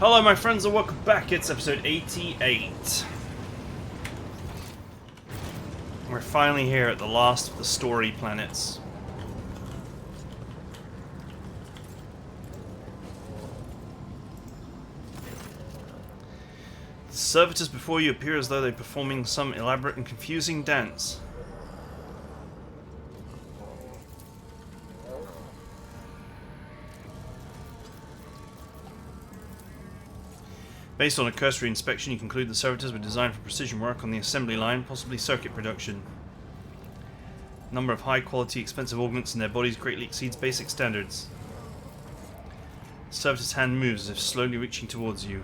Hello my friends and welcome back, it's episode 88. We're finally here at the last of the story planets. The servitors before you appear as though they're performing some elaborate and confusing dance. Based on a cursory inspection, you conclude the servitors were designed for precision work on the assembly line, possibly circuit production. The number of high-quality, expensive augments in their bodies greatly exceeds basic standards. The servitor's hand moves as if slowly reaching towards you.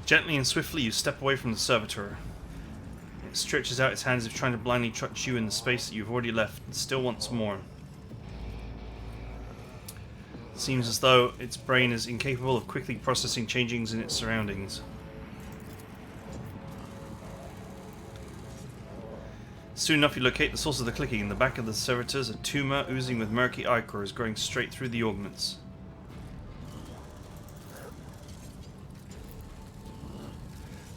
Gently and swiftly, you step away from the servitor. It stretches out its hands as if trying to blindly touch you in the space that you've already left, and still wants more. It seems as though its brain is incapable of quickly processing changes in its surroundings. Soon enough you locate the source of the clicking. In the back of the servitors, a tumor oozing with murky ichor is growing straight through the augments.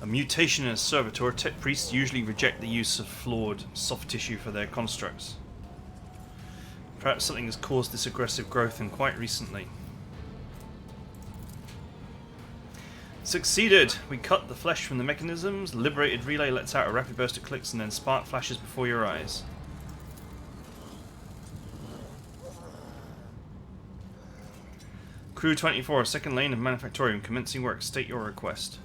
A mutation in a servitor, tech priests usually reject the use of flawed, soft tissue for their constructs. Perhaps something has caused this aggressive growth and quite recently. Succeeded! We cut the flesh from the mechanisms, the liberated relay lets out a rapid burst of clicks and then spark flashes before your eyes. Crew 24, second lane of Manufactorium, commencing work. State your request.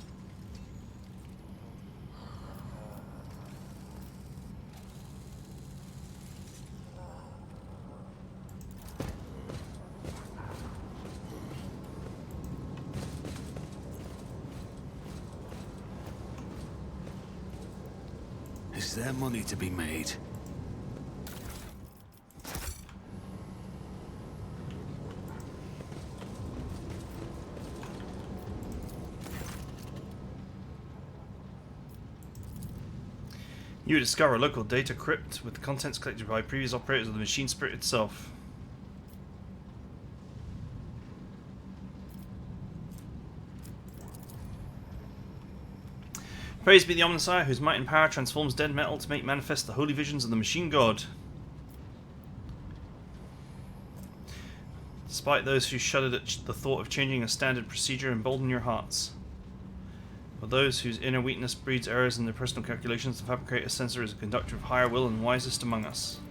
Is there money to be made? You discover a local data crypt with the contents collected by previous operators of the machine spirit itself. Praised be the Omnissiah, whose might and power transforms dead metal to make manifest the holy visions of the machine god. Despite those who shuddered at the thought of changing a standard procedure, embolden your hearts. For those whose inner weakness breeds errors in their personal calculations, the Fabricator Sensor is a conductor of higher will and wisest among us.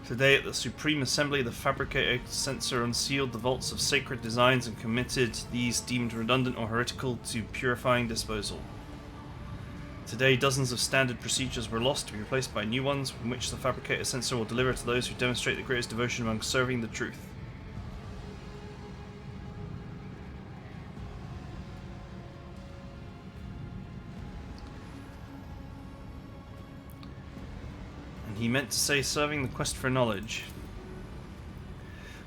Today at the Supreme Assembly, the Fabricator Sensor unsealed the vaults of sacred designs and committed these deemed redundant or heretical to purifying disposal. Today, dozens of standard procedures were lost to be replaced by new ones, from which the Fabricator Sensor will deliver to those who demonstrate the greatest devotion among serving the truth. He meant to say serving the quest for knowledge.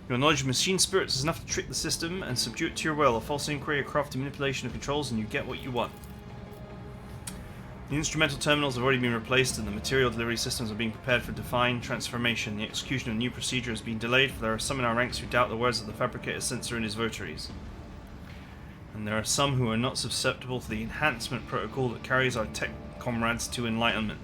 Your knowledge of machine spirits is enough to trick the system and subdue it to your will. A false inquiry, a crafty manipulation of controls, and you get what you want. The instrumental terminals have already been replaced and the material delivery systems are being prepared for divine transformation. The execution of a new procedure has been delayed, for there are some in our ranks who doubt the words of the Fabricator Sensor and his votaries. And there are some who are not susceptible to the enhancement protocol that carries our tech comrades to enlightenment.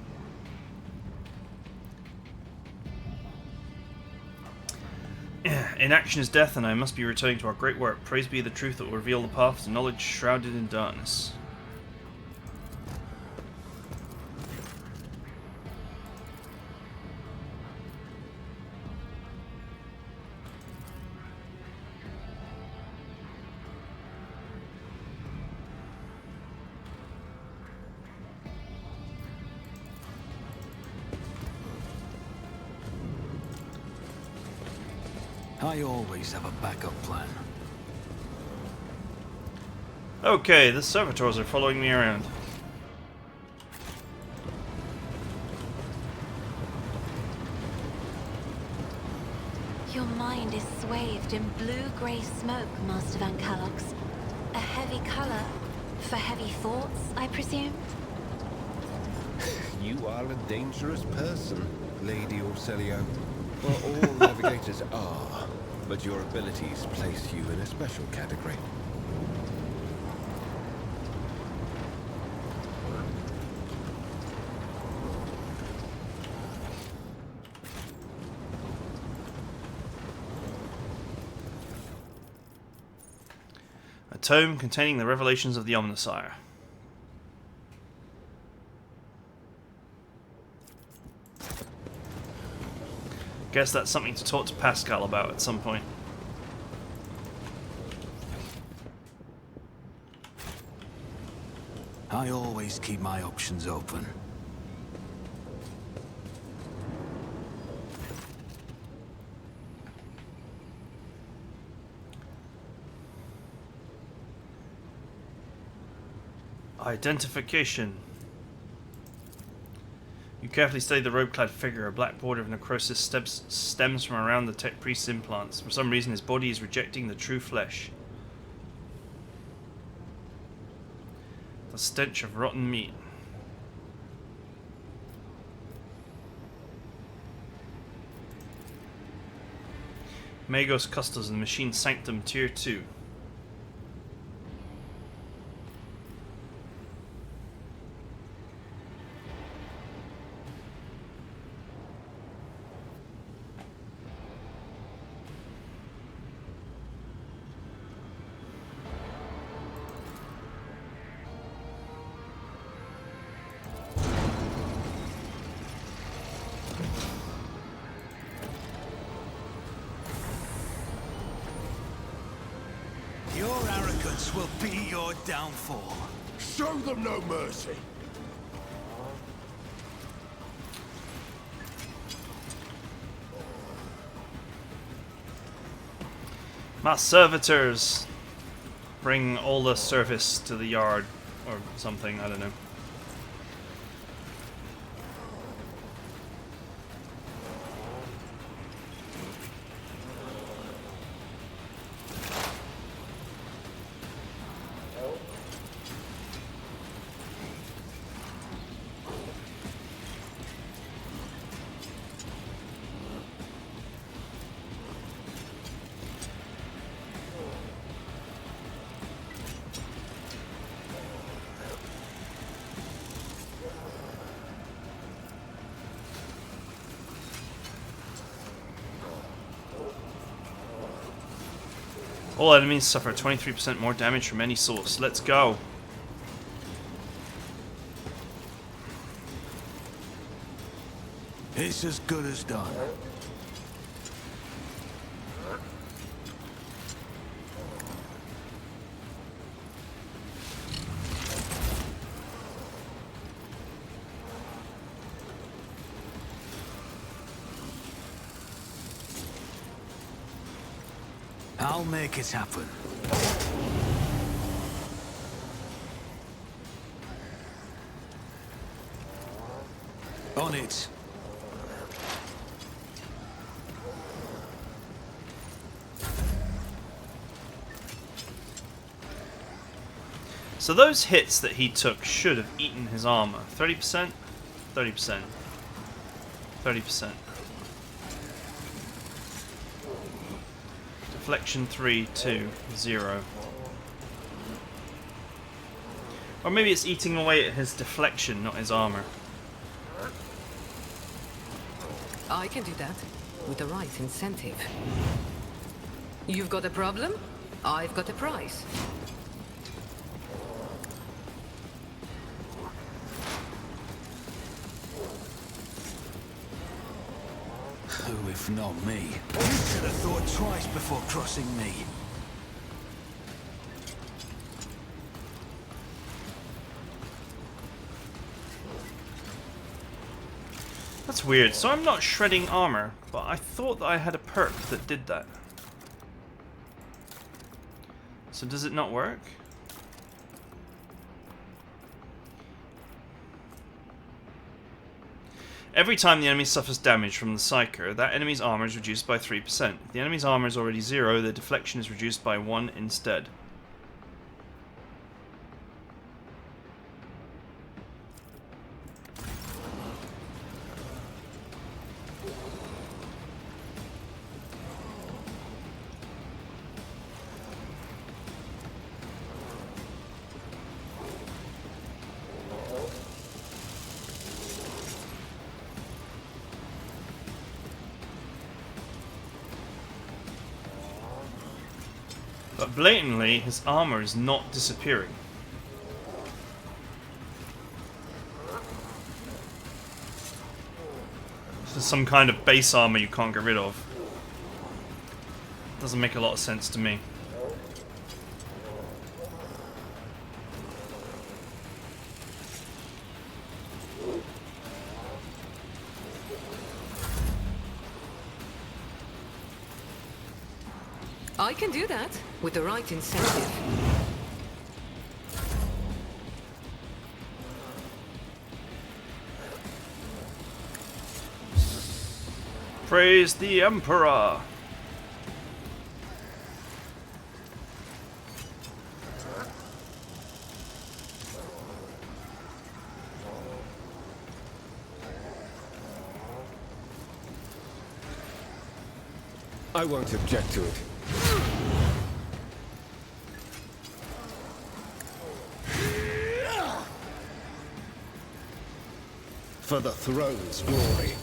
Inaction is death, and I must be returning to our great work. Praise be the truth that will reveal the path to knowledge shrouded in darkness. I always have a backup plan. Okay, the servitors are following me around. Your mind is swathed in blue-grey smoke, Master Van Calox. A heavy color for heavy thoughts, I presume? You are a dangerous person, Lady Orselio. Well, all navigators are, but your abilities place you in a special category. A tome containing the revelations of the Omnissiah. Guess that's something to talk to Pascal about at some point. I always keep my options open. Identification. You carefully study the robe-clad figure. A black border of necrosis stems from around the tech priest's implants. For some reason, his body is rejecting the true flesh. The stench of rotten meat. Magos Custos and Machine Sanctum Tier 2. Your arrogance will be your downfall. Show them no mercy. My servitors bring all the service to the yard or something, I don't know. All enemies suffer 23% more damage from any source. Let's go. It's as good as done. I'll make it happen. On it. So those hits that he took should have eaten his armor. 30%? 30%. 30%. Deflection 3, 2, 0. Or maybe it's eating away at his deflection, not his armor. I can do that, with the right incentive. You've got a problem? I've got a prize. Who, if not me? You should have thought twice before crossing me. That's weird. So I'm not shredding armor, but I thought that I had a perk that did that. So does it not work? Every time the enemy suffers damage from the Psyker, that enemy's armor is reduced by 3%. If the enemy's armor is already 0, the deflection is reduced by 1 instead. But blatantly, his armor is not disappearing. There's some kind of base armor you can't get rid of. Doesn't make a lot of sense to me. I can do that with the right incentive. Praise the Emperor! I won't object to it. For the throne's glory.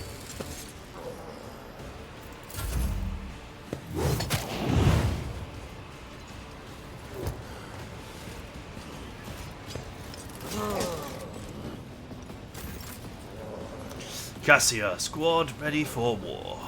Cassia, squad ready for war.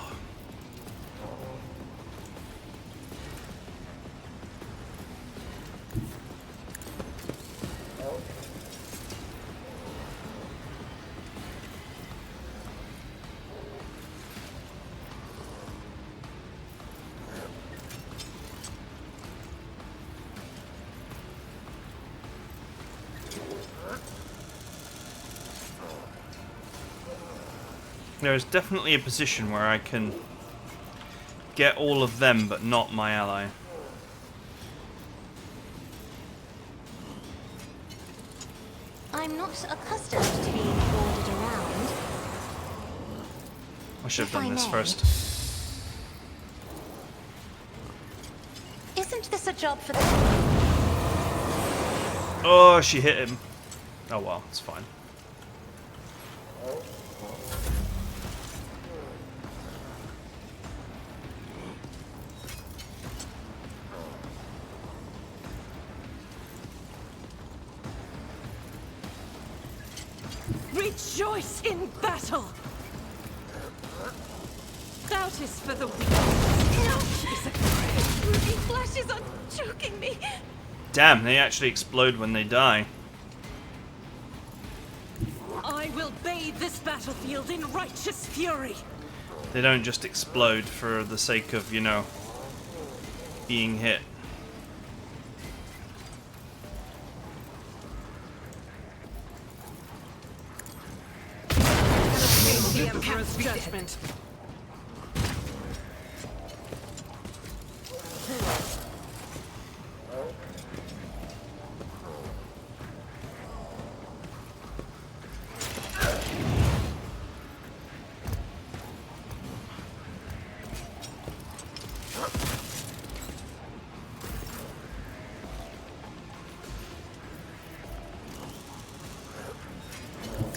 There is definitely a position where I can get all of them, but not my ally. I'm not accustomed to being ordered around. I should have If I done this may. first. Isn't this a job for the... Oh, she hit him. Oh well, it's fine. Rejoice in battle! Doubt is for the weak. Ruby flashes are choking me. Damn, they actually explode when they die. I will bathe this battlefield in righteous fury. They don't just explode for the sake of, you know, being hit. The Emperor's judgment.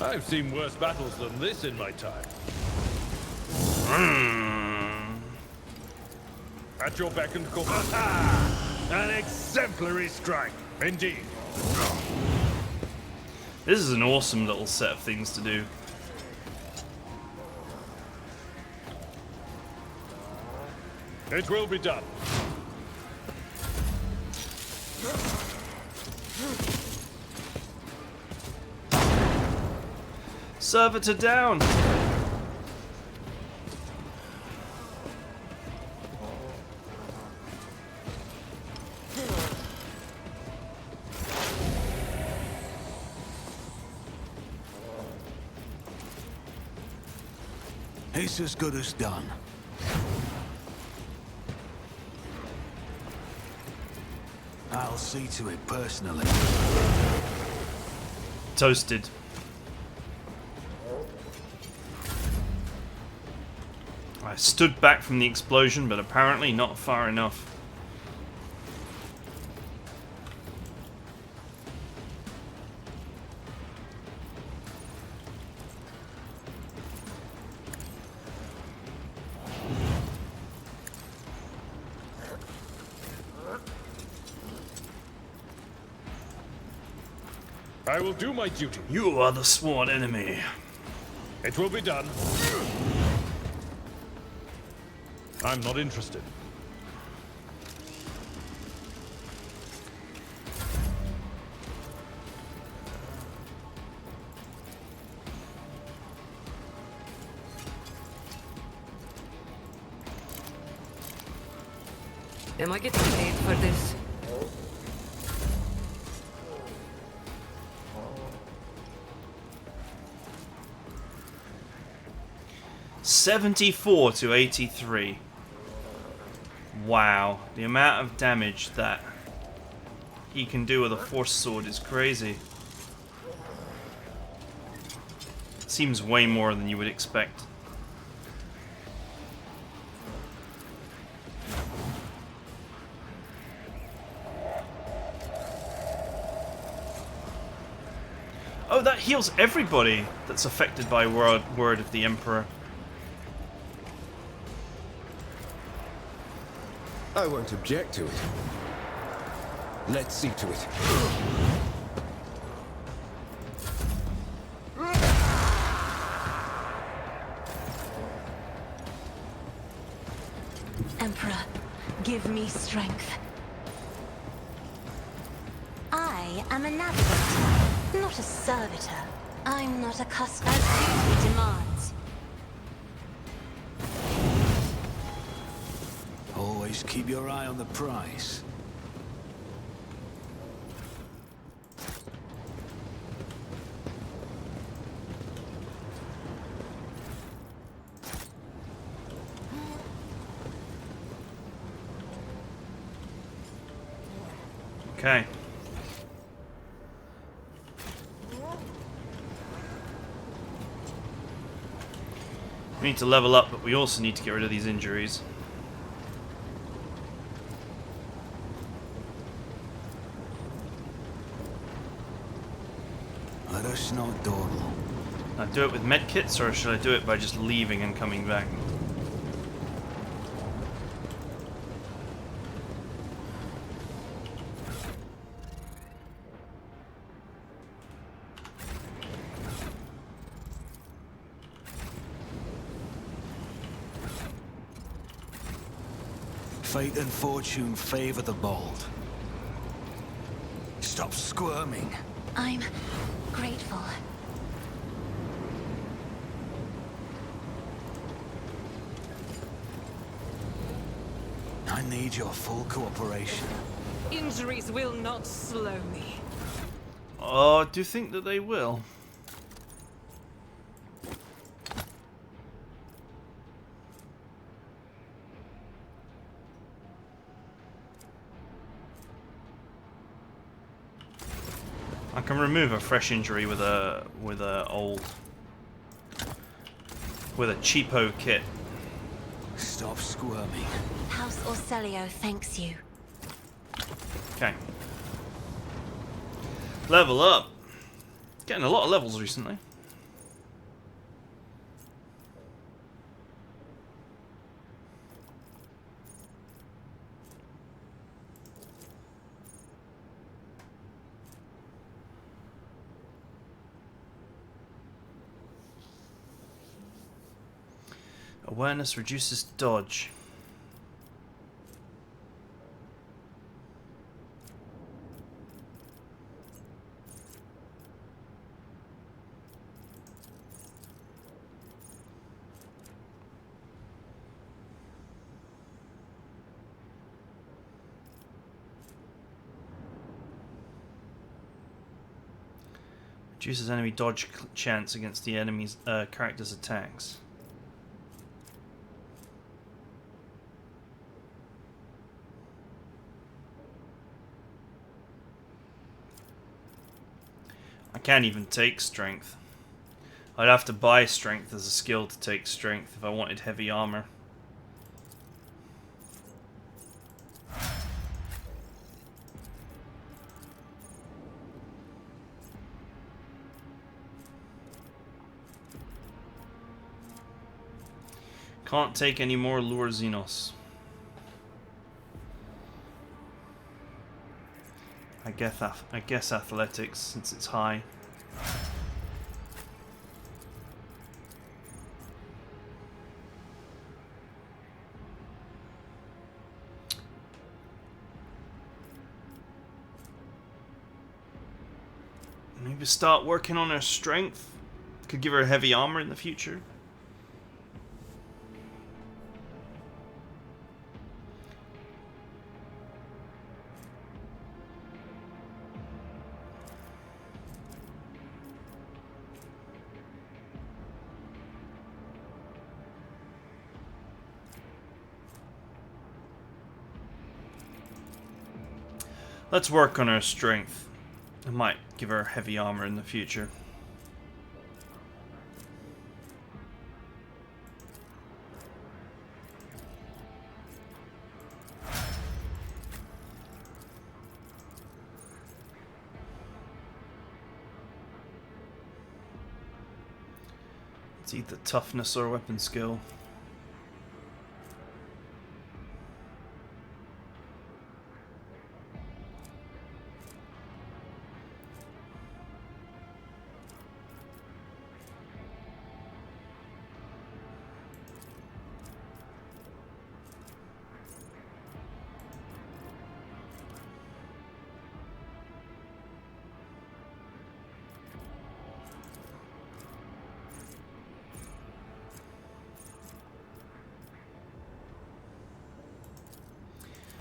I've seen worse battles than this in my time. At your beck and call. An exemplary strike, indeed. This is an awesome little set of things to do. It will be done. Servitor down! It's as good as done. I'll see to it personally. Toasted. I stood back from the explosion, but apparently not far enough. I will do my duty. You are the sworn enemy. It will be done. I'm not interested. Am I getting paid for this? $74 to $83. Wow, the amount of damage that he can do with a force sword is crazy. Seems way more than you would expect. Oh, that heals everybody that's affected by word of the Emperor. I won't object to it. Let's see to it. Emperor, give me strength. I am a navigator, not a servitor. I'm not accustomed as duty demands. Always keep your eye on the prize. Okay. We need to level up, but we also need to get rid of these injuries. Let us not dawdle. Now, do it with medkits, or should I do it by just leaving and coming back? Fate and fortune favor the bold. Stop squirming. I'm grateful. I need your full cooperation. Injuries will not slow me. Oh, I do think that they will. I can remove a fresh injury with a cheapo kit. Stop squirming. House Orselio thanks you. Okay. Level up. Getting a lot of levels recently. Awareness reduces dodge. Reduces enemy dodge chance against the enemy's character's attacks. I can't even take strength. I'd have to buy strength as a skill to take strength if I wanted heavy armor. Can't take any more Lure Xenos. I guess athletics, since it's high. Maybe start working on her strength. Could give her heavy armor in the future. Let's work on her strength. I might give her heavy armor in the future. It's either toughness or weapon skill.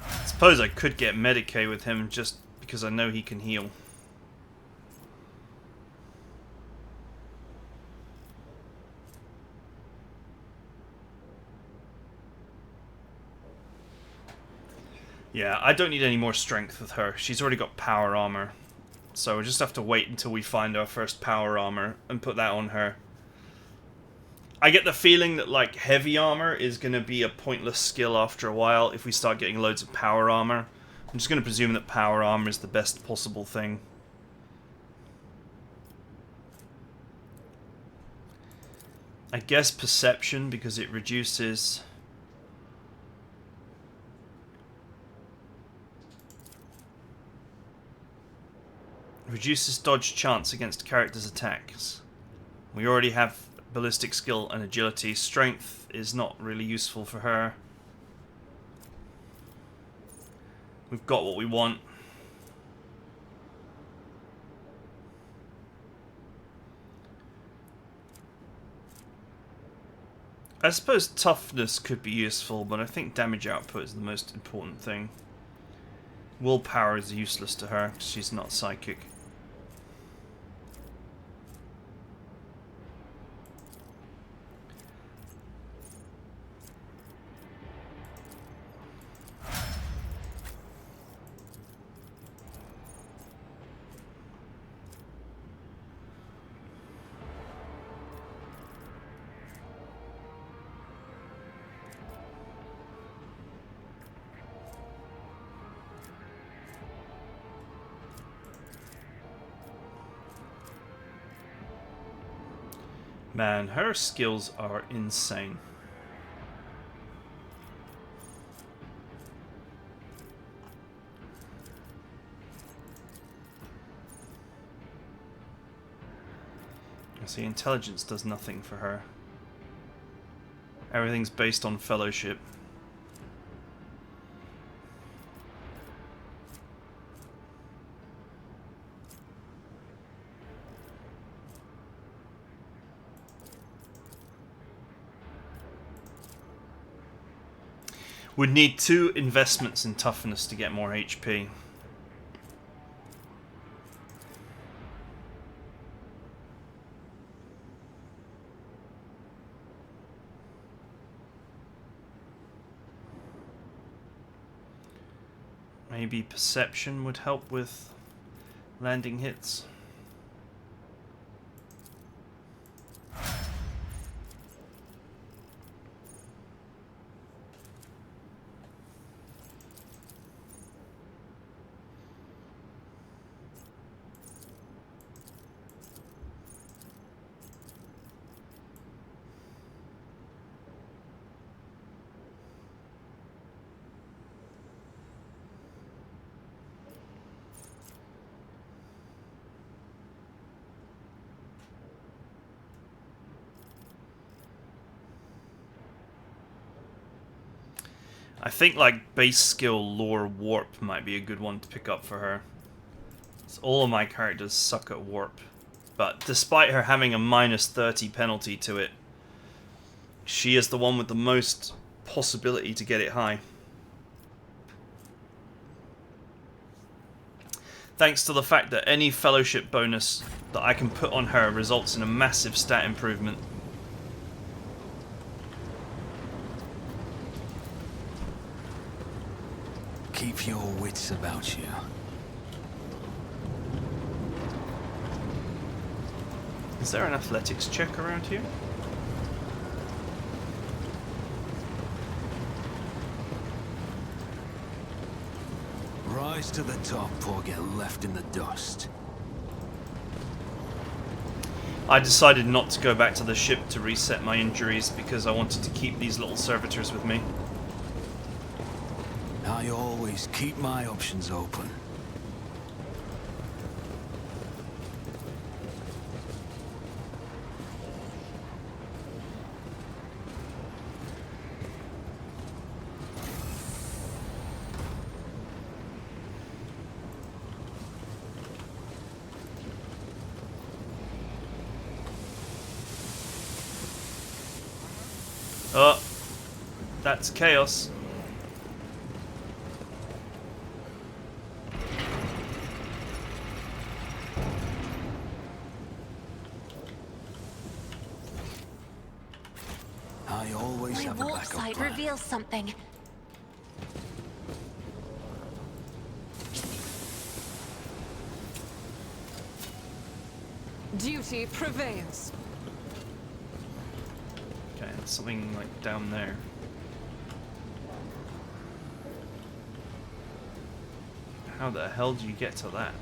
I suppose I could get Medicaid with him just because I know he can heal. Yeah, I don't need any more strength with her. She's already got power armor. So we just have to wait until we find our first power armor and put that on her. I get the feeling that, like, heavy armor is going to be a pointless skill after a while if we start getting loads of power armor. I'm just going to presume that power armor is the best possible thing. I guess perception, because it reduces... reduces dodge chance against characters' attacks. We already have ballistic skill and agility. Strength is not really useful for her. We've got what we want. I suppose toughness could be useful, but I think damage output is the most important thing. Willpower is useless to her because she's not psychic. Man, her skills are insane. I see, intelligence does nothing for her. Everything's based on fellowship. Would need 2 investments in toughness to get more HP. Maybe perception would help with landing hits. I think like base skill lore warp might be a good one to pick up for her. So all of my characters suck at warp. But despite her having a -30 penalty to it, she is the one with the most possibility to get it high. Thanks to the fact that any fellowship bonus that I can put on her results in a massive stat improvement. Keep your wits about you. Is there an athletics check around here? Rise to the top or get left in the dust. I decided not to go back to the ship to reset my injuries because I wanted to keep these little servitors with me. I always keep my options open. Oh, that's chaos. I always My have a warp backup site plan. reveals something. Duty prevails. Okay, there's something like down there. How the hell do you get to that?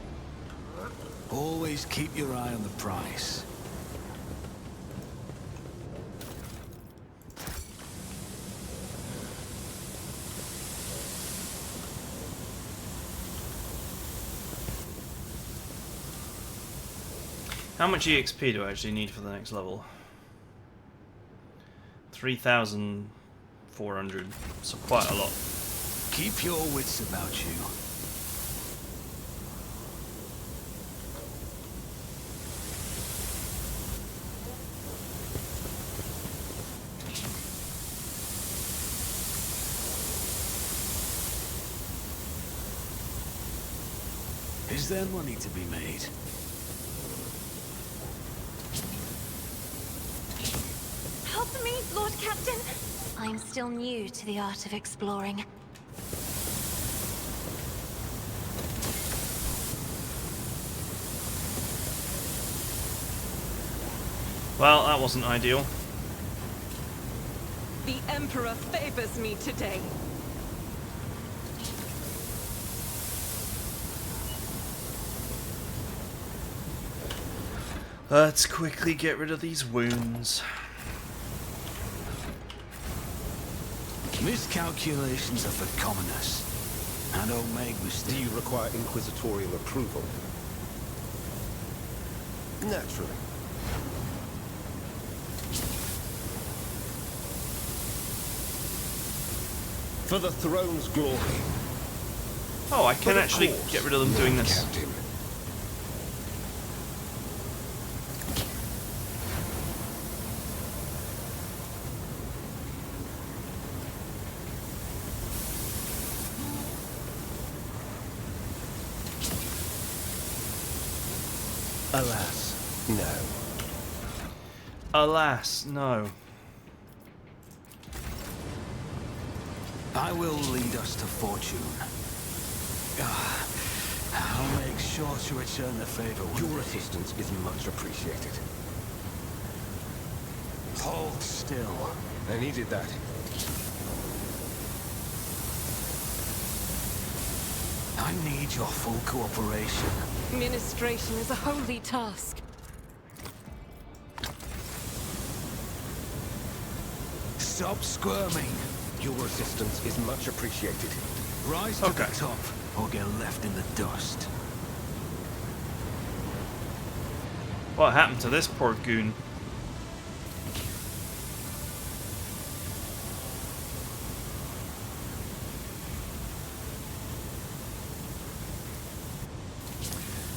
Always keep your eye on the prize. How much EXP do I actually need for the next level? 3,400, so quite a lot. Keep your wits about you. Is there money to be made? Help me, Lord Captain! I'm still new to the art of exploring. Well, that wasn't ideal. The Emperor favors me today. Let's quickly get rid of these wounds. Miscalculations are for commoners. I don't make Do mistakes. you require inquisitorial approval? Naturally. For the throne's glory. Oh, I For can the actually cause, get rid of them doing Lord this. Captain. Alas, no. Alas, no. I will lead us to fortune. Ah, I'll make sure to return the favor. Your assistance is much appreciated. Hold still. I needed that. I need your full cooperation. Ministration is a holy task. Stop squirming. Your assistance is much appreciated. Rise to Okay. the top or get left in the dust. What happened to this poor goon?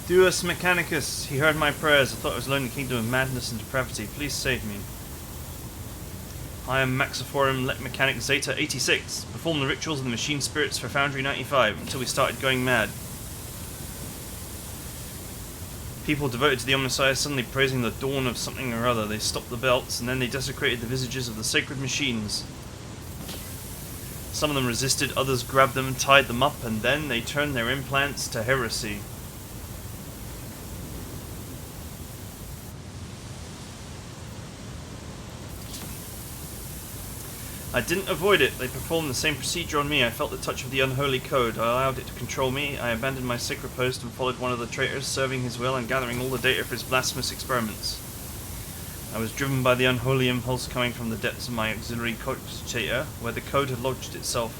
Deus Mechanicus, he heard my prayers. I thought I was alone in the kingdom of madness and depravity. Please save me. I am Maxiphorum Let Mechanic Zeta 86. Perform the rituals of the machine spirits for Foundry 95 until we started going mad. People devoted to the Omnissiah suddenly praising the dawn of something or other. They stopped the belts and then they desecrated the visages of the sacred machines. Some of them resisted, others grabbed them and tied them up, and then they turned their implants to heresy. I didn't avoid it. They performed the same procedure on me. I felt the touch of the unholy code. I allowed it to control me. I abandoned my sacred post and followed one of the traitors, serving his will and gathering all the data for his blasphemous experiments. I was driven by the unholy impulse coming from the depths of my auxiliary cogitator, where the code had lodged itself.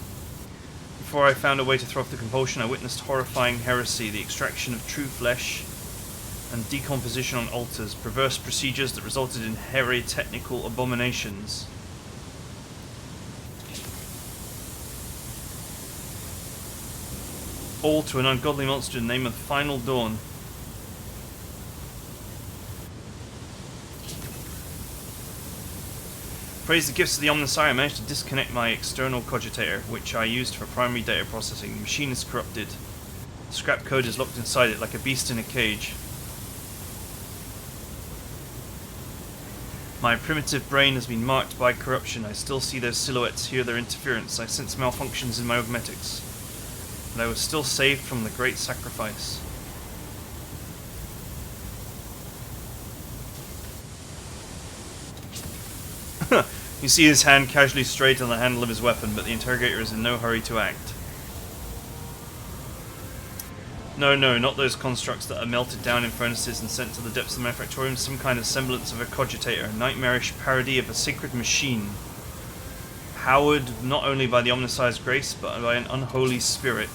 Before I found a way to throw off the compulsion, I witnessed horrifying heresy, the extraction of true flesh, and decomposition on altars, perverse procedures that resulted in heretechnical abominations. All to an ungodly monster in the name of Final Dawn. Praise the gifts of the Omnissiah, I managed to disconnect my external cogitator, which I used for primary data processing. The machine is corrupted. The scrap code is locked inside it like a beast in a cage. My primitive brain has been marked by corruption. I still see their silhouettes, hear their interference. I sense malfunctions in my augmetics. But I was still saved from the great sacrifice. You see his hand casually straight on the handle of his weapon, but the interrogator is in no hurry to act. No, not those constructs that are melted down in furnaces and sent to the depths of the manufactorium. Some kind of semblance of a cogitator, a nightmarish parody of a sacred machine. Powered not only by the Omnissiah's grace, but by an unholy spirit.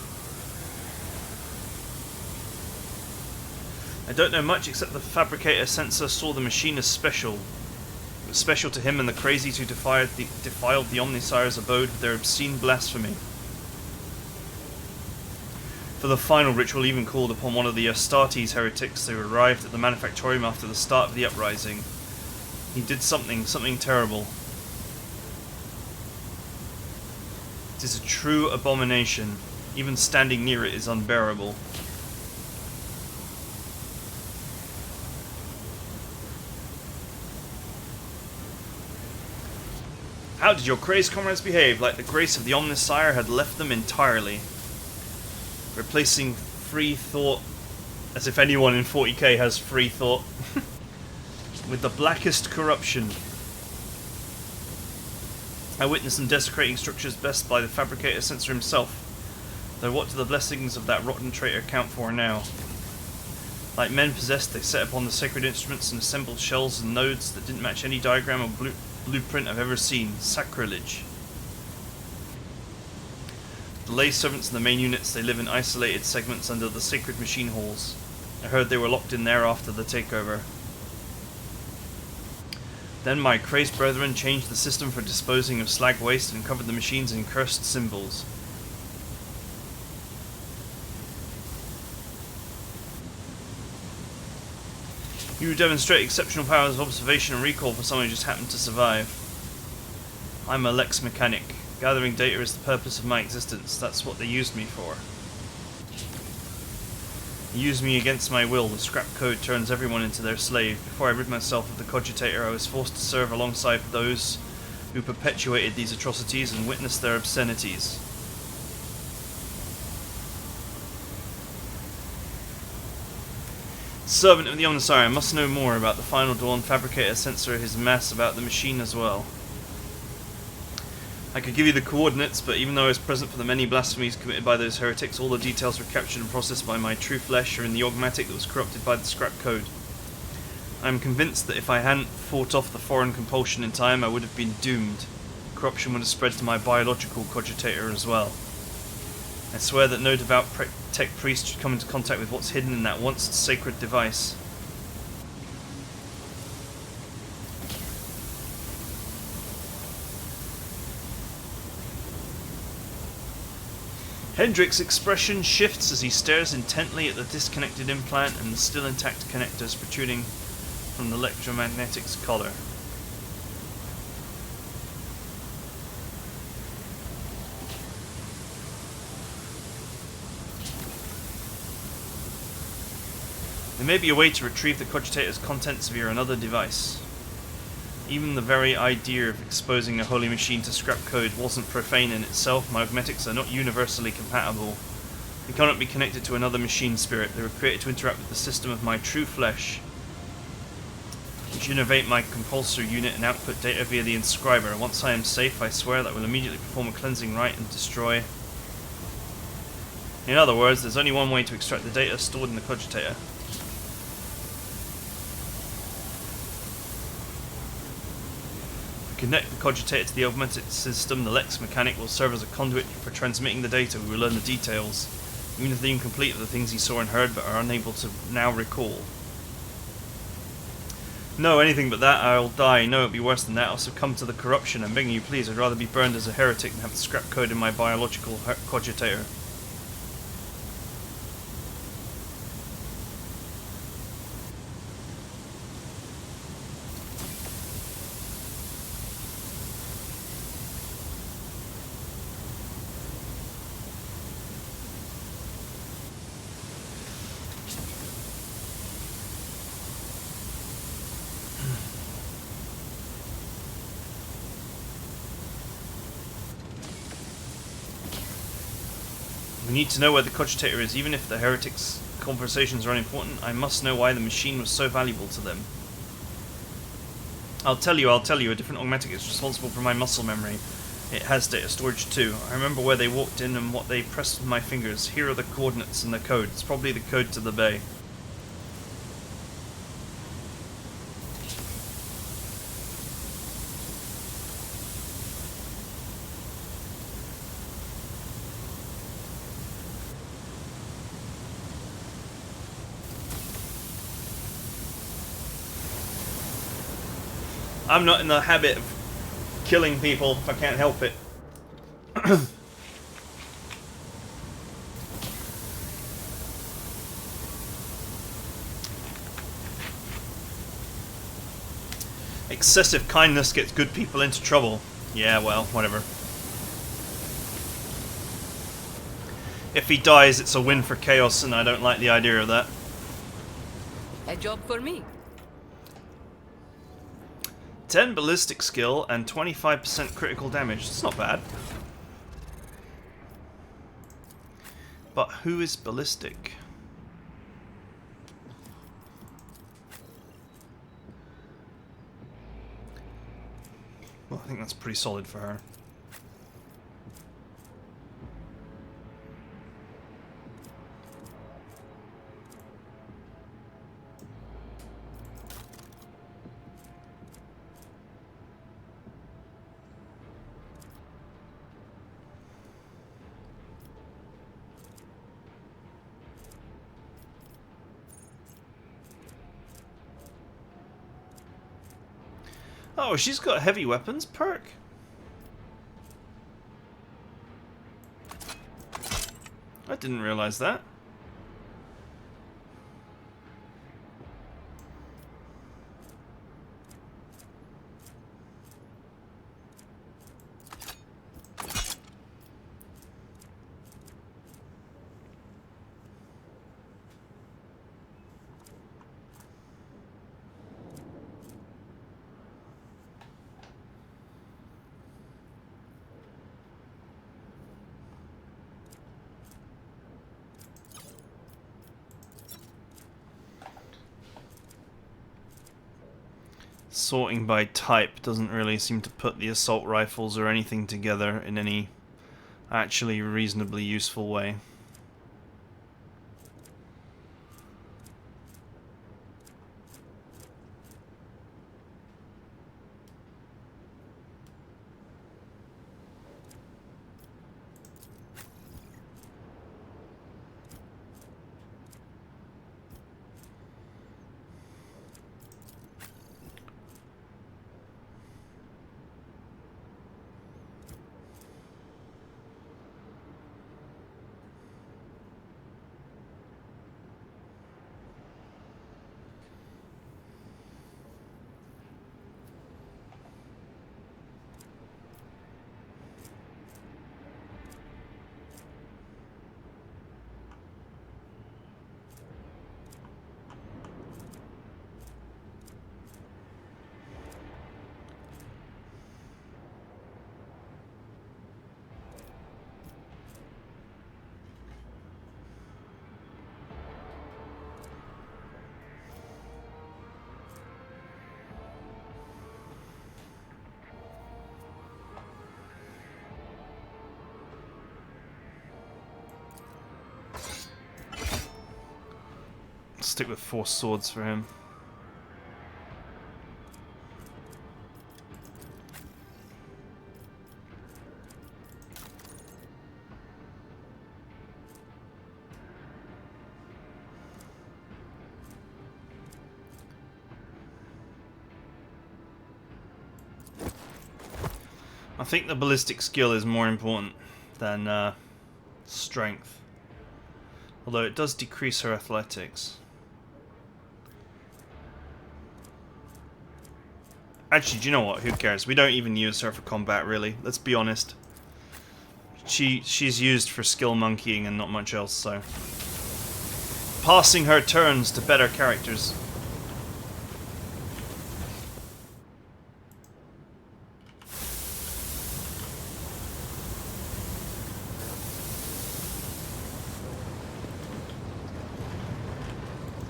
I don't know much except the fabricator sensor saw the machine as special. It was special to him and the crazies who defiled the Omnissiah's abode with their obscene blasphemy. For the final ritual, even called upon one of the Astartes heretics who arrived at the manufactorium after the start of the uprising. He did something terrible. It is a true abomination. Even standing near it is unbearable. How did your crazed comrades behave? Like the grace of the Omnissiah had left them entirely. Replacing free thought, as if anyone in 40k has free thought, with the blackest corruption. I witnessed them desecrating structures best by the fabricator sensor himself, though what do the blessings of that rotten traitor count for now? Like men possessed, they set upon the sacred instruments and assembled shells and nodes that didn't match any diagram or blueprint I've ever seen. Sacrilege. The lay servants and the main units, they live in isolated segments under the sacred machine halls. I heard they were locked in there after the takeover. Then my crazed brethren changed the system for disposing of slag waste and covered the machines in cursed symbols. You demonstrate exceptional powers of observation and recall for someone who just happened to survive. I'm a Lex Mechanic. Gathering data is the purpose of my existence. That's what they used me for. They used me against my will. The scrap code turns everyone into their slave. Before I rid myself of the cogitator, I was forced to serve alongside those who perpetuated these atrocities and witnessed their obscenities. Servant of the Omnissiah, I must know more about the Final Dawn fabricator sensor, his mess about the machine as well. I could give you the coordinates, but even though I was present for the many blasphemies committed by those heretics, all the details were captured and processed by my true flesh or in the augmatic that was corrupted by the scrap code. I am convinced that if I hadn't fought off the foreign compulsion in time, I would have been doomed. Corruption would have spread to my biological cogitator as well. I swear that no devout tech priest should come into contact with what's hidden in that once sacred device. Hendrick's expression shifts as he stares intently at the disconnected implant and the still intact connectors protruding from the electromagnetic's collar. There may be a way to retrieve the cogitator's contents via another device. Even the very idea of exposing a holy machine to scrap code wasn't profane in itself. My augmetics are not universally compatible. They cannot be connected to another machine spirit. They were created to interact with the system of my true flesh, which innervate my compulsor unit and output data via the inscriber. Once I am safe, I swear that I will immediately perform a cleansing rite and destroy. In other words, there's only one way to extract the data stored in the cogitator. Connect the cogitator to the augmented system. The Lex mechanic will serve as a conduit for transmitting the data. We will learn the details, even if they're incomplete, of the things he saw and heard but are unable to now recall. No, anything but that. I'll die. No, it'll be worse than that. I'll succumb to the corruption. I'm begging you, please. I'd rather be burned as a heretic than have the scrap code in my biological cogitator. We need to know where the cogitator is, even if the heretics' conversations are unimportant. I must know why the machine was so valuable to them. I'll tell you, a different augmetic is responsible for my muscle memory. It has data storage too. I remember where they walked in and what they pressed with my fingers. Here are the coordinates and the code. It's probably the code to the bay. I'm not in the habit of killing people if I can't help it. Excessive kindness gets good people into trouble. Yeah, well, whatever. If he dies, it's a win for Chaos, and I don't like the idea of that. A job for me. 10 ballistic skill and 25% critical damage. It's not bad. But who is ballistic? Well, I think that's pretty solid for her. Oh, she's got heavy weapons perk. I didn't realize that. Sorting by type doesn't really seem to put the assault rifles or anything together in any actually reasonably useful way. stick with 4 swords for him. I think the ballistic skill is more important than strength. Although it does decrease her athletics. Actually, do you know what? Who cares? We don't even use her for combat, really. Let's be honest. She's used for skill monkeying and not much else, so... Passing her turns to better characters.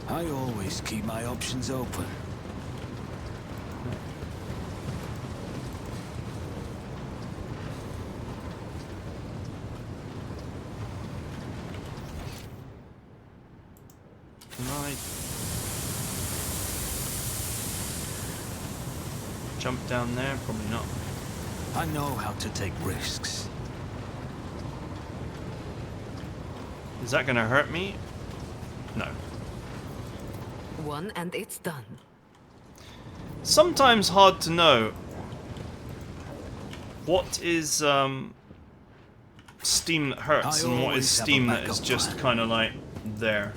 I always keep my options open. Can I jump down there? Probably not. I know how to take risks. Is that gonna hurt me? No. One and it's done. Sometimes hard to know what is steam that hurts and what is always have a steam that is backup just plan. kind of like there.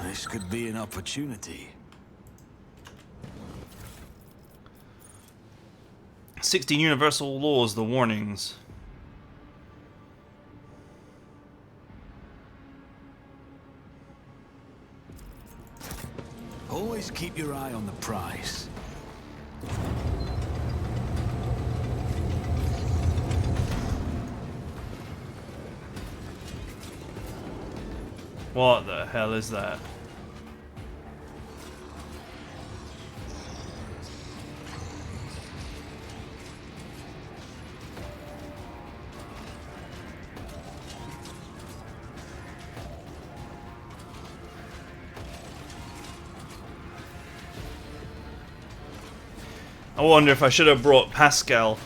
This could be an opportunity. 16 universal laws, the warnings. Always keep your eye on the prize. What the hell is that? I wonder if I should have brought Pascal.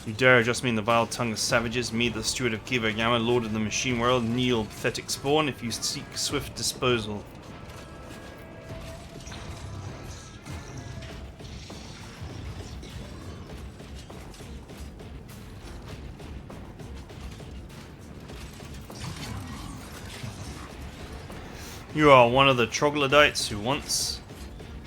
You dare address me in the vile tongue of savages, me, the steward of Kiva Yama, lord of the machine world, kneel, pathetic spawn, if you seek swift disposal. You are one of the troglodytes who once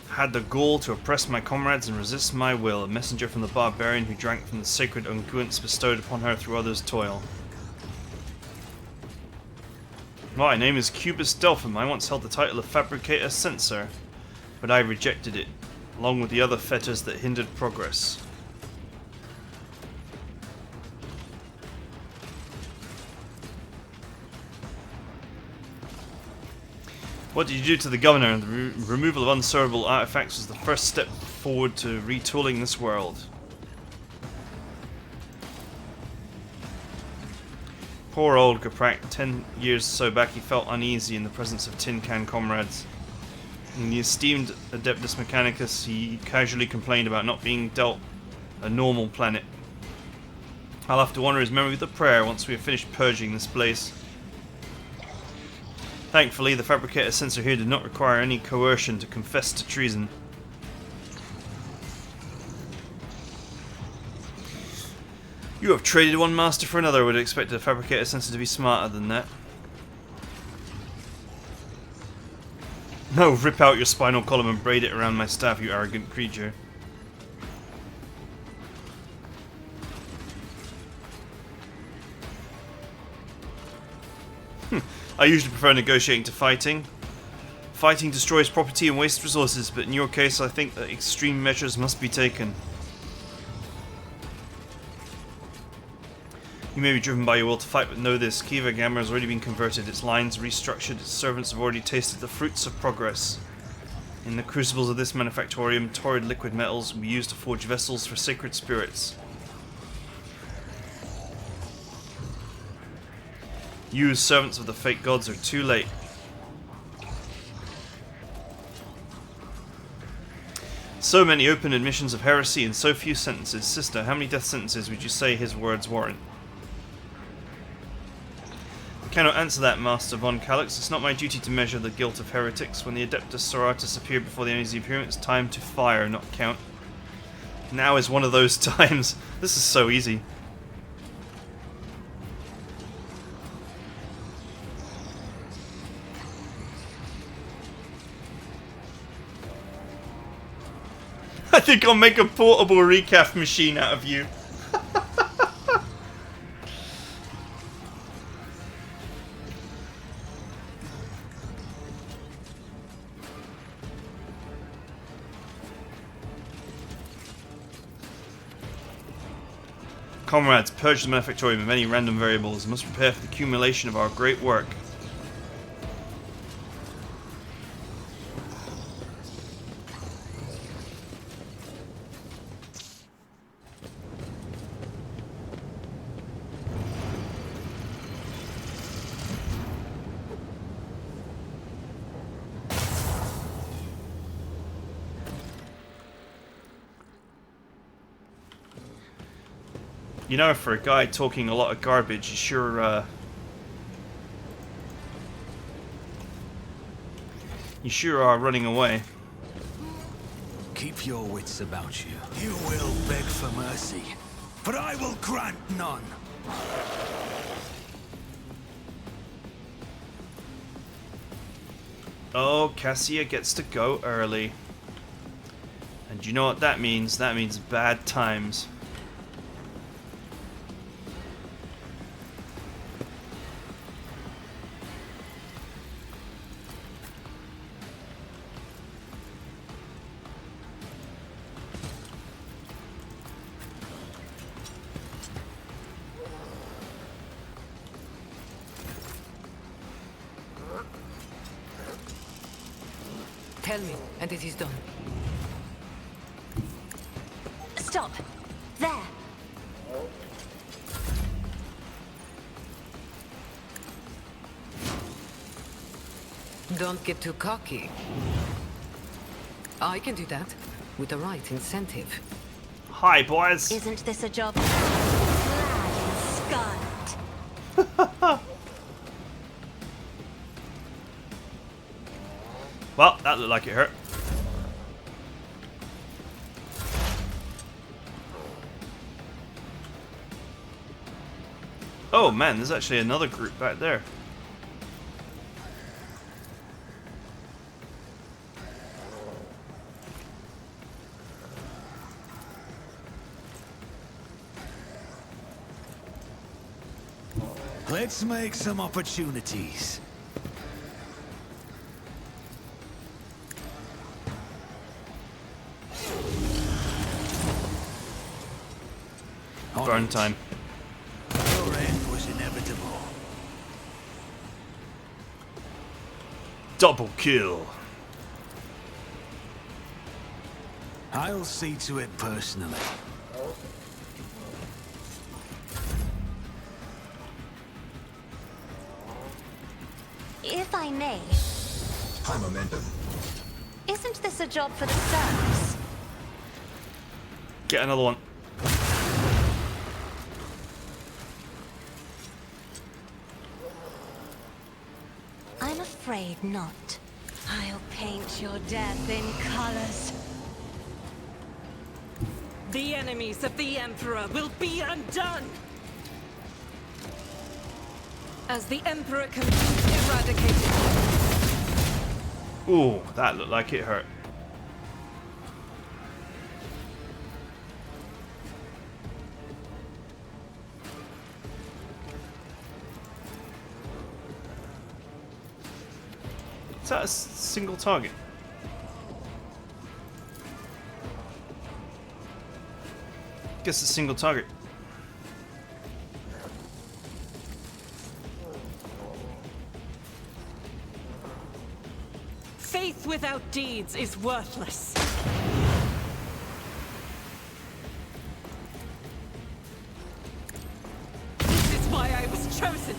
had the gall to oppress my comrades and resist my will, a messenger from the barbarian who drank from the sacred unguents bestowed upon her through others' toil. My name is Cubus Delphim. I once held the title of Fabricator Censor, but I rejected it, along with the other fetters that hindered progress. What did you do to the governor? The removal of unservable artifacts was the first step forward to retooling this world. Poor old Gaprak. 10 years or so back he felt uneasy in the presence of tin can comrades. In the esteemed Adeptus Mechanicus he casually complained about not being dealt a normal planet. I'll have to honour his memory with a prayer once we have finished purging this place. Thankfully, the Fabricator Censor here did not require any coercion to confess to treason. You have traded one master for another. I would expect a Fabricator Censor to be smarter than that. No, rip out your spinal column and braid it around my staff, you arrogant creature. I usually prefer negotiating to fighting. Fighting destroys property and wastes resources, but in your case I think that extreme measures must be taken. You may be driven by your will to fight, but know this. Kiva Gamma has already been converted, its lines restructured, its servants have already tasted the fruits of progress. In the crucibles of this manufactorium, torrid liquid metals will be used to forge vessels for sacred spirits. You, servants of the fake gods, are too late. So many open admissions of heresy and so few sentences. Sister, how many death sentences would you say his words warrant? I cannot answer that, Master von Calix. It's not my duty to measure the guilt of heretics. When the Adeptus Sororitas appeared before the enemy's appearance, time to fire, not count. Now is one of those times. This is so easy. I think I'll make a portable recaf machine out of you. Comrades, purge the manufactorium of any random variables. We must prepare for the accumulation of our great work. You know, for a guy talking a lot of garbage, you sure are running away. Keep your wits about you. You will beg for mercy, but I will grant none. Oh, Cassia gets to go early. And you know what that means? That means bad times. Tell me, and it is done. Stop! There! Don't get too cocky. I can do that, with the right incentive. Hi, boys! Isn't this a job clad in scarlet? Well, that looked like it hurt. Oh man, there's actually another group back there. Let's make some opportunities. Burn time. Your end was inevitable. Double kill. I'll see to it personally. If I may, High momentum. isn't this a job for the serfs? Get another one. I'm afraid not. I'll paint your death in colors. The enemies of the Emperor will be undone! As the Emperor can be eradicated. Ooh, that looked like it hurt. Is that a single target? Guess a single target. Faith without deeds is worthless. This is why I was chosen.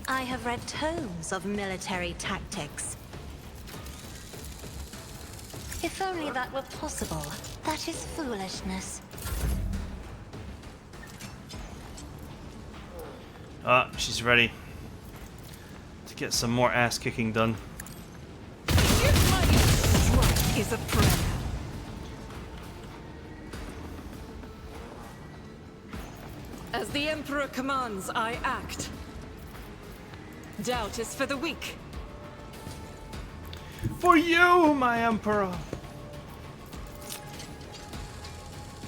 I have read tomes of military tactics. If only that were possible. That is foolishness. Ah, she's ready to get some more ass kicking done. Strike is a prayer. As the Emperor commands, I act. Doubt is for the weak. For you, my emperor!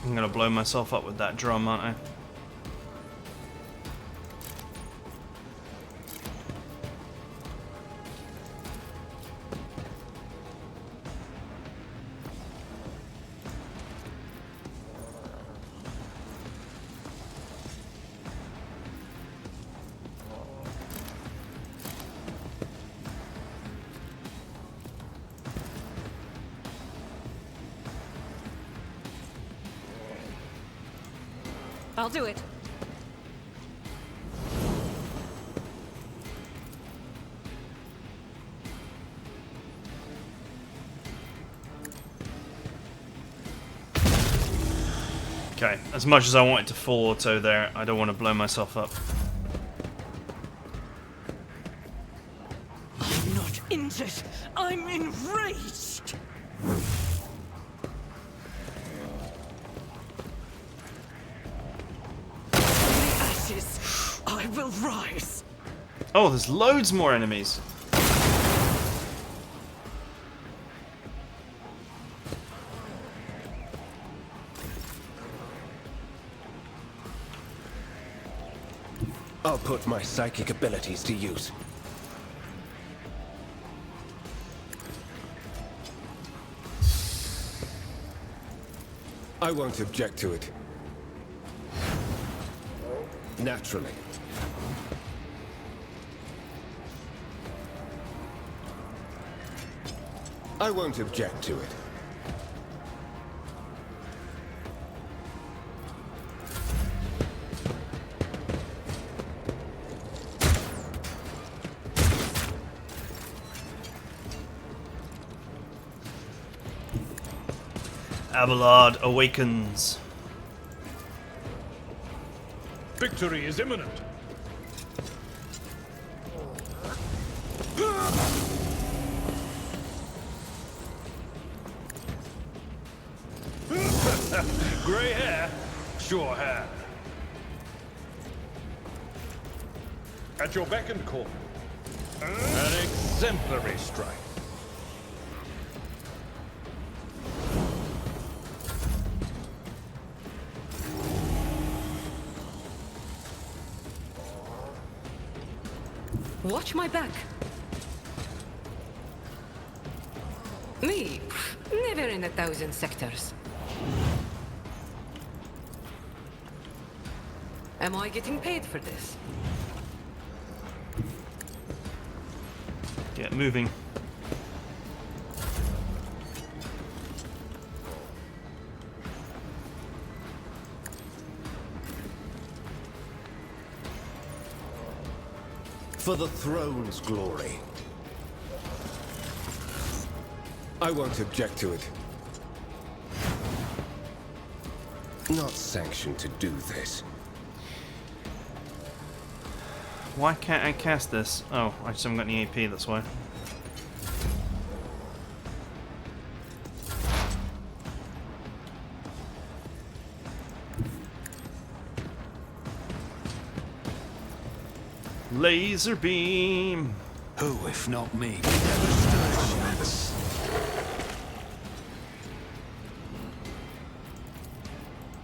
I'm gonna blow myself up with that drum, aren't I? I'll do it. Okay, as much as I want it to full auto there, I don't want to blow myself up. I'm not injured. I'm enraged. I will rise. Oh, there's loads more enemies. I'll put my psychic abilities to use. I won't object to it. Naturally. I won't object to it. Abelard awakens. Victory is imminent. Grey hair, sure hair. At your beck and call. An exemplary strike. Watch my back. Me, never in 1,000 sectors. Am I getting paid for this? Get moving. For the throne's glory. I won't object to it. Not sanctioned to do this. Why can't I cast this? Oh, I just haven't got any AP, that's why. Laser beam! Who, if not me, never stood a chance?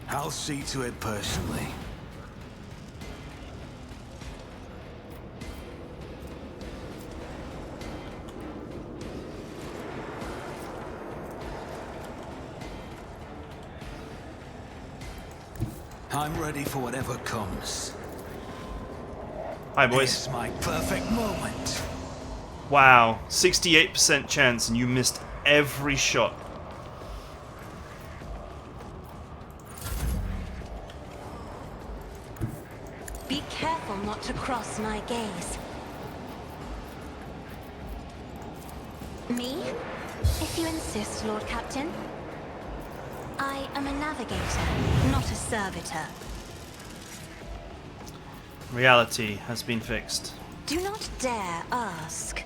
I'll see to it personally. I'm ready for whatever comes. Hi, boys. It's my perfect moment. Wow, 68% chance, and you missed every shot. Be careful not to cross my gaze. Me? If you insist, Lord Captain. I am a navigator, not a servitor. Reality has been fixed. Do not dare ask.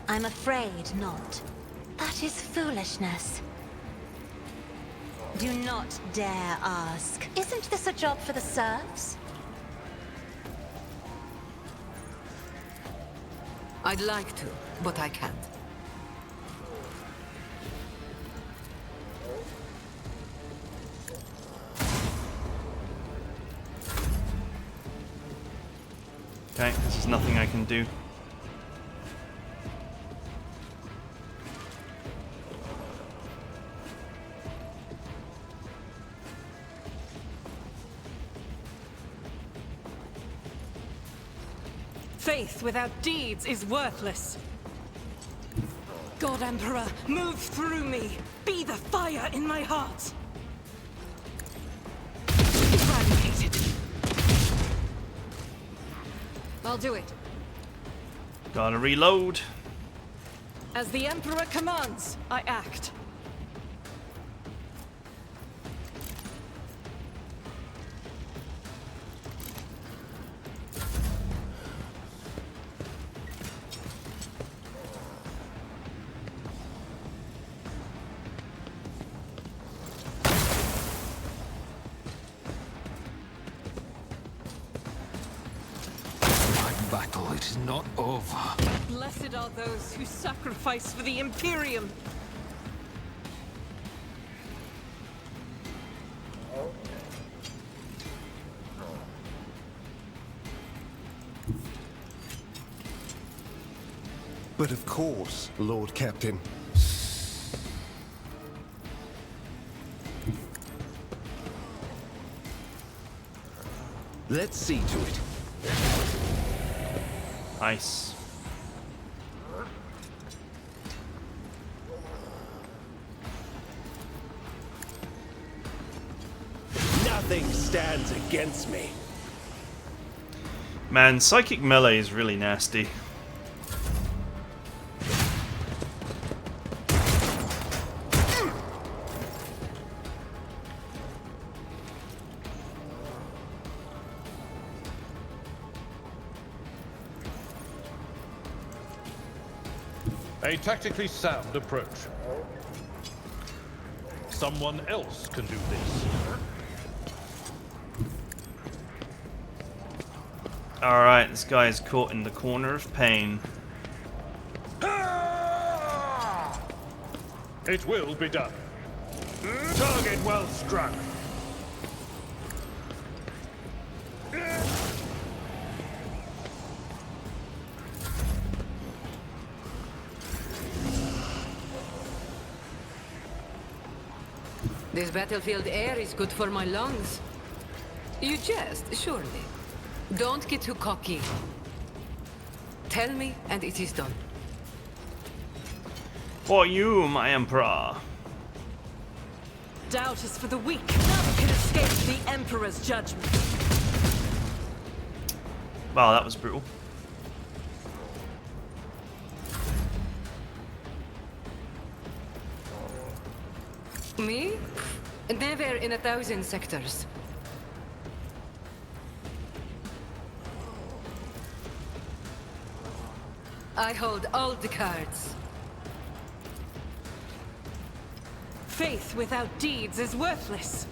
I'm afraid not. That is foolishness. Do not dare ask. Isn't this a job for the serfs? I'd like to, but I can't. Okay, this is nothing I can do. Faith without deeds is worthless. God Emperor, move through me. Be the fire in my heart. Eradicated. I'll do it. Gotta reload. As the Emperor commands, I act. Battle is not over. Blessed are those who sacrifice for the Imperium. But of course, Lord Captain. Let's see to it. Nice. Nothing stands against me. Man, psychic melee is really nasty. A tactically sound approach. Someone else can do this. Alright, this guy is caught in the corner of pain. It will be done. Target well struck. This battlefield air is good for my lungs. You jest, surely. Don't get too cocky. Tell me, and it is done. For you, my Emperor. Doubt is for the weak. None can escape the Emperor's judgment. Wow, that was brutal. Me? Never in 1,000 sectors. I hold all the cards. Faith without deeds is worthless.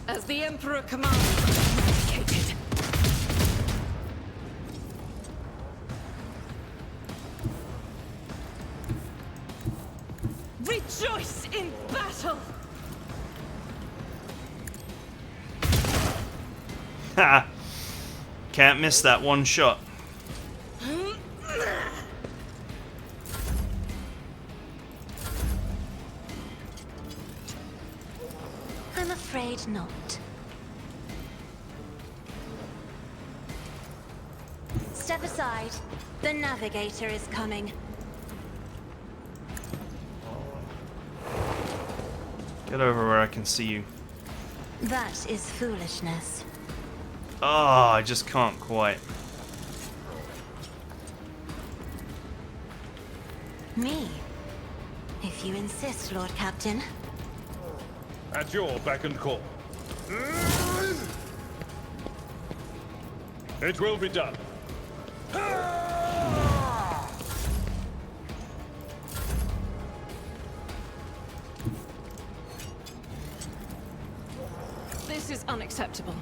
As the Emperor commands, eradicated. Rejoice in battle! Ha! Can't miss that one shot. afraid not. Step aside. The navigator is coming. Get over where I can see you. That is foolishness. Ah, I just can't quite. Me? If you insist, Lord Captain. At your beck and call. It will be done. This is unacceptable.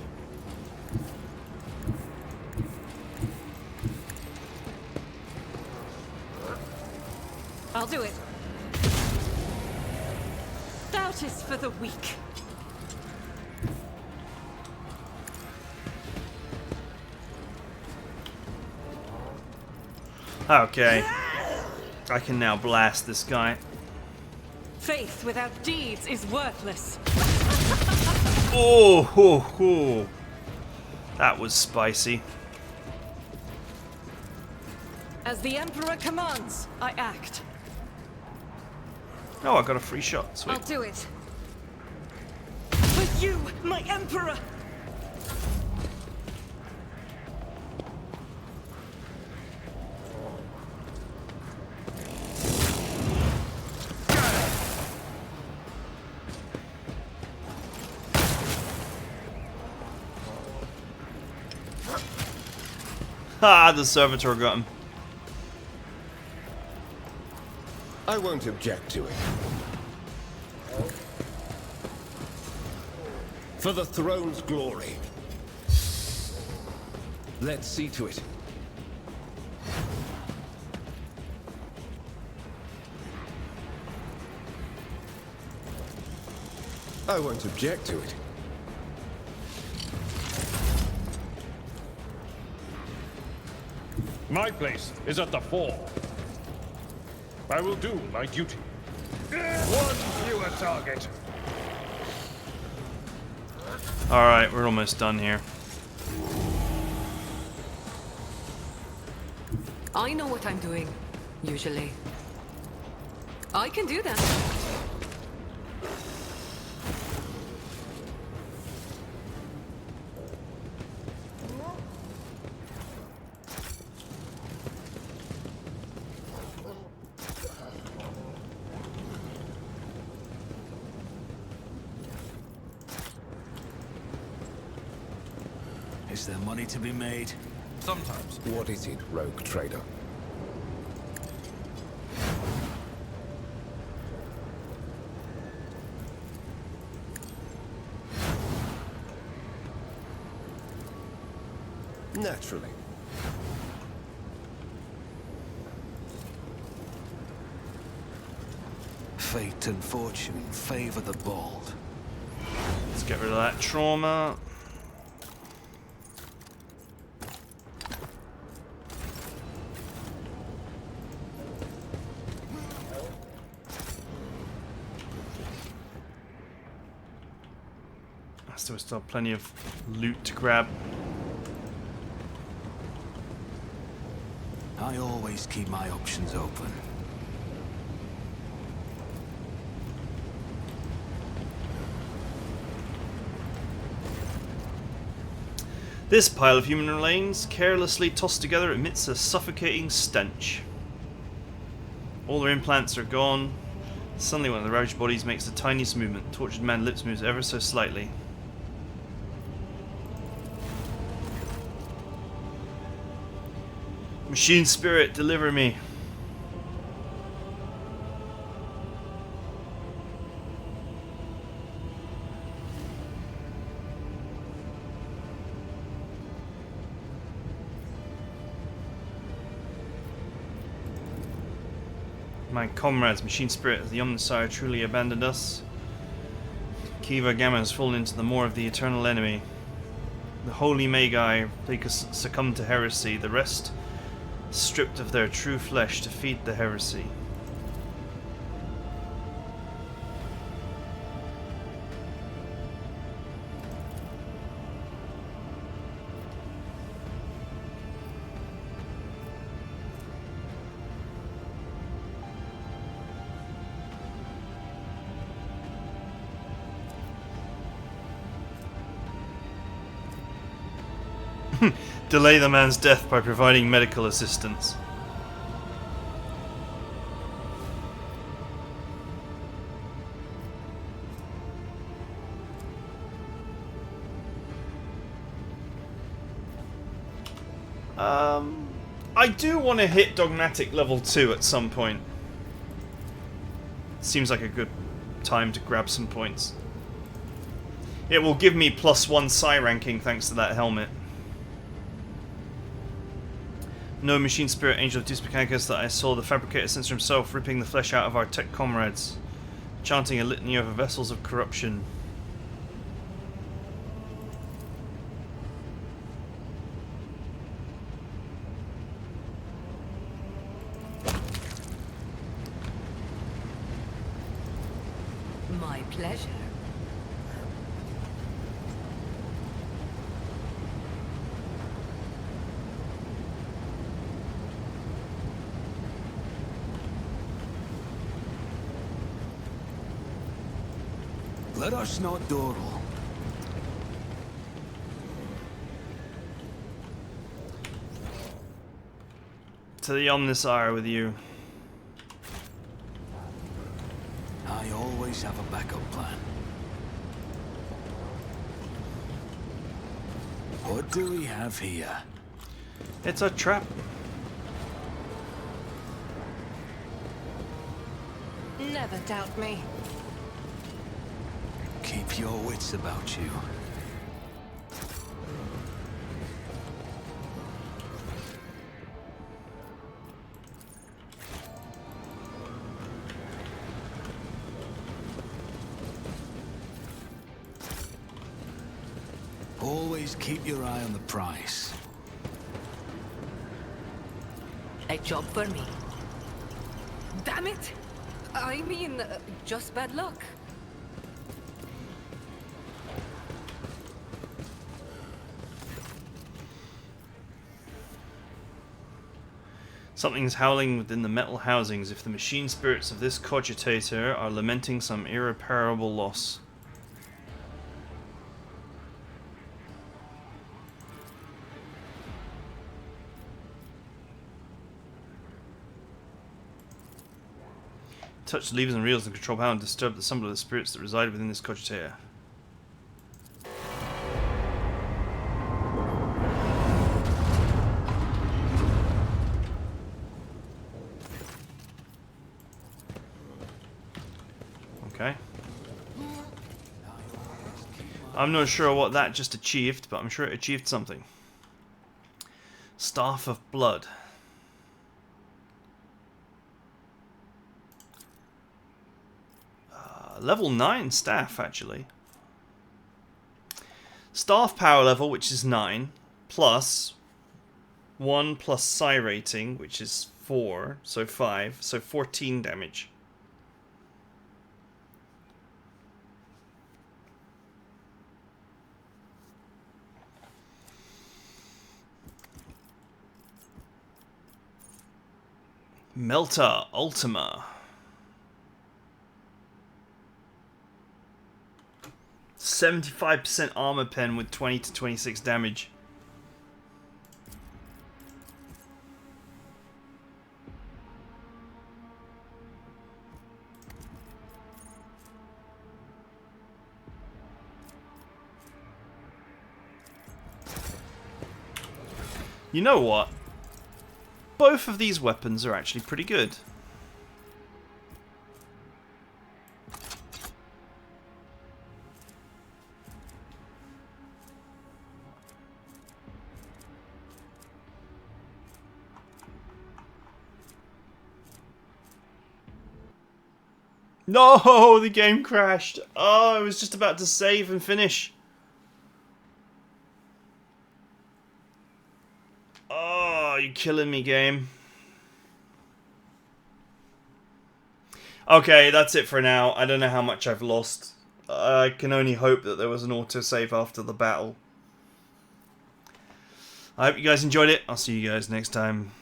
I'll do it. Doubt is for the weak. Okay. I can now blast this guy. Faith without deeds is worthless. Oh, ho, ho. That was spicy. As the Emperor commands, I act. Oh, I got a free shot. Sweet. I'll do it. For you, my Emperor! Ah, the servitor got him. I won't object to it. For the throne's glory. Let's see to it. I won't object to it. My place is at the fore. I will do my duty. One fewer target. Alright, we're almost done here. I know what I'm doing, usually. I can do that. Is there money to be made? Sometimes. What is it, rogue trader? Naturally. Fate and fortune favor the bold. Let's get rid of that trauma. We still have plenty of loot to grab. I always keep my options open. This pile of human remains, carelessly tossed together, emits a suffocating stench. All their implants are gone. Suddenly one of the ravaged bodies makes the tiniest movement. Tortured man's lips moves ever so slightly. Machine spirit, deliver me. My comrades, machine spirit, has the Omnissiah truly abandoned us? Kiva Gamma has fallen into the maw of the eternal enemy. The holy Magi take us succumb to heresy. The rest stripped of their true flesh to feed the heresy. Delay the man's death by providing medical assistance. I do want to hit Dogmatic level 2 at some point. Seems like a good time to grab some points. It will give me +1 psi ranking thanks to that helmet. No machine spirit angel of Deus Mechanicus that I saw the fabricator sensor himself ripping the flesh out of our tech comrades, chanting a litany over vessels of corruption. My pleasure. Let us not dawdle. To the Omnisire with you. I always have a backup plan. What do we have here? It's a trap. Never doubt me. Keep your wits about you. Always keep your eye on the prize. A job for me. Damn it! I mean, just bad luck. Something's howling within the metal housings if the machine spirits of this cogitator are lamenting some irreparable loss. Touch the levers and reels and control power and disturb the assembly of the spirits that reside within this cogitator. Okay. I'm not sure what that just achieved, but I'm sure it achieved something. Staff of Blood. Level 9 staff, actually. Staff power level, which is 9, plus 1 plus psi rating, which is 4, so 5, so 14 damage. Melta Ultima. 75% armor pen with 20 to 26 damage. You know what? Both of these weapons are actually pretty good. No, the game crashed. Oh, I was just about to save and finish. Oh, you're killing me, game. Okay, that's it for now. I don't know how much I've lost. I can only hope that there was an autosave after the battle. I hope you guys enjoyed it. I'll see you guys next time.